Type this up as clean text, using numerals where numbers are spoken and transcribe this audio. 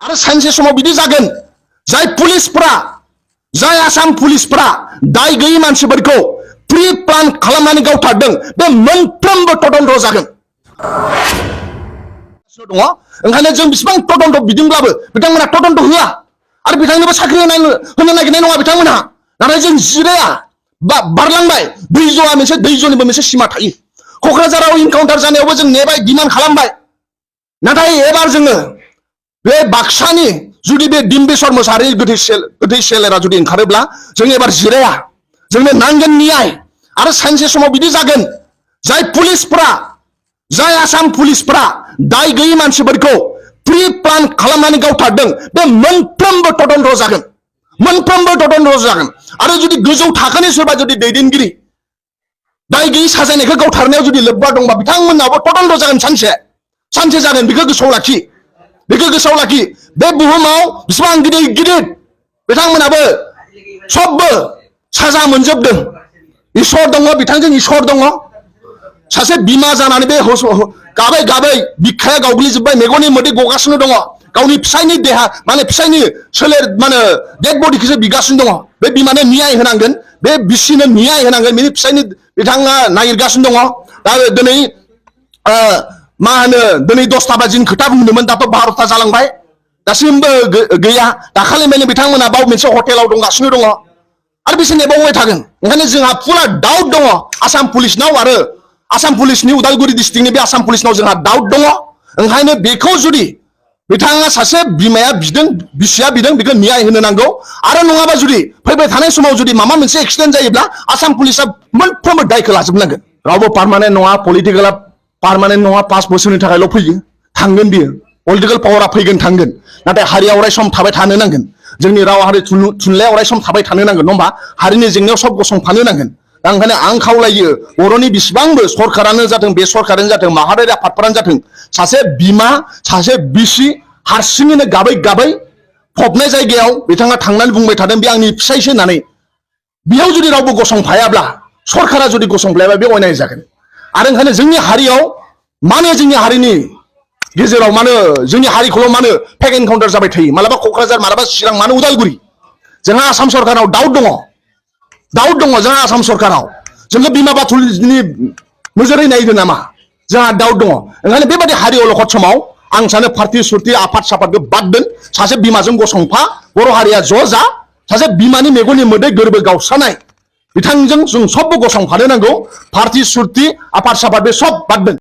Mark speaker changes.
Speaker 1: आरो सानसे समाव बिदि जागोन जाय पुलिसफोरा जाय आसाम पुलिसफोरा दाय गैयै मानसिफोरखौ प्रि प्लान खालामनानै गावथारदों बे मोनफ्रोमबबो तदन्त जागोन दङ ओंखायनो जों बिसिबां तदन्त बिदोंब्लाबो बिथांमोना तदन्त होआ आरो बिथांनोबो साख्रि होनो नागिरनाय नङा बिथांमोनहा नाथाय जों जिराया बारलांबाय दैज'आ मोनसे दैज'निबो मोनसे सिमा थायो क'क्राझाराव इनकाउन्टार जानायावबो जों नेबाय डिमान्ड खालामबाय नाथाय एबार जोङो बे बाक्सानि जुदि बे डिम्बेश्वर मोसाहारि गोथै सेलेरा जुदि ओंखारोब्ला जों एबार जिराया जोंनो नांगोन न्याय आरो सानसे समाव बिदि जागोन जाय पुलिसफोरा जाय आसाम पुलिसफोरा दाय गैयै मानसिफोरखौ प्रि प्लान खालामनानै गावथारदों बे मोनफ्रोमबो तदन्त जागोन मोनफ्रोमबो तदन्त जागोन आरो जुदि गोजौ थाखोनि सोरबा जुदि दैदेनगिरि दाय गैयै साजायनायखौ गावथारनायाव जुदि लोब्बा दंबा बिथांमोनाबो तदन्त जागोन सानसे जागोन बेखौ गोसोआव लाखि बे बुहुमाव बेसेबां गिदिर गिदिर बिथांमोनाबो सबबो साजा मोनजोबदों इसोर दङ बिथांजों इसोर दङ सासे बिमा जानानै बे गाबै गाबै बिखाया गावग्लिजोब्बाय मेगननि मोदै गगासिनो दङ गावनि फिसायनि देहा माने फिसायनि सोलेर माने डेड बडिखौसो बिगासिनो दङ बे बिमानो न्याय होनांगोन बे बिसिनो न्याय होनांगोन बिनि फिसायनि बिथाङा नागिरगासिनो दङ दा दिनै मा होनो दिनै 10ता बाजिनि खोथा बुंदोंमोन दाथ' 12ता जालांबाय दासिमबो गैया दाखालिनिफ्रायनो बिथांमोना बाव मोनसे हटेलाव दंगासिनो दङ आरो बिसोर नेबावबाय थागोन ओंखायनो जोंहा फुरा डाउट दङ आसाम पुलिसनाव आरो आसाम पुलिसनि उदालगुरि डिस्ट्रिक्टनि बे आसाम पुलिसनाव जोंहा डाउट दङ ओंखायनो बेखौ जुदि बिथाङा सासे बिमाया बिदों बिसिया बिदों बेखौ न्याय होनो नांगौ आरो नङाबा जुदि फैबाय थानाय समाव जुदि माबा मोनसे एक्सिडेन्ट जायोब्ला आसाम पुलिसा मोनफ्रोमबो दायखौ लाजोबनांगोन रावबो पार्मानेन्ट नङा पलिटिकेला पार्मानेन्ट नङा 5 बोसोरनि थाखायल' फैयो थांगोन बियो पलिटिकेल पावारा फैगोन थांगोन नाथाय हारिया अराय सम थाबाय थानो नांगोन जोंनि राव हारि थुनलाइया अराय सम थाबाय थानो नांगोन नङा होमबा हारिनि जेंनायाव सब गसंफानो नांगोन दा ओंखायनो आं खावलायो बर'नि बिसिबांबो सरकारानो जाथों बे सरकारानो जाथों माहारियारि आफादफोरानो जाथों सासे बिमा सासे बिसि हारसिङैनो गाबै गाबै फबनाय जायगायाव बिथाङा थांनानै बुंबाय थादों बे आंनि फिसायसो होननानै बेयाव जुदि रावबो गसंफायाब्ला सरकारा जुदि गसंफायाब्ला बे अयनाय जागोन आरो ओंखायनो जोंनि हारियाव मानो जोंनि हारिनि गेजेराव मानो जोंनि हारिखौल' मानो फेक एनकाउन्टार जाबाय थायो मालाबा क'क्राझार मालाबा चिरां मानो उदालगुरि जोंहा आसाम सरकाराव डाउट दङ जोंहा आसाम सरकाराव जोङो बिमा बाथुलनि नोजोरै नायदों नामा जोंहा डाउट दङ ओंखायनो बेबायदि हारि अलखद समाव आं सानो पार्टि सुर्ति आफाद साफादखौ बाद दोन सासे बिमाजों गसंफा बर' हारिया ज' जा सासे बिमानि मेगननि मोदै गोरबो गावस्रानाय बिथांजों जों सबबो गसंफानो नांगौ पार्टि सुर्ति आफाद साफाद बे सब बाद दोन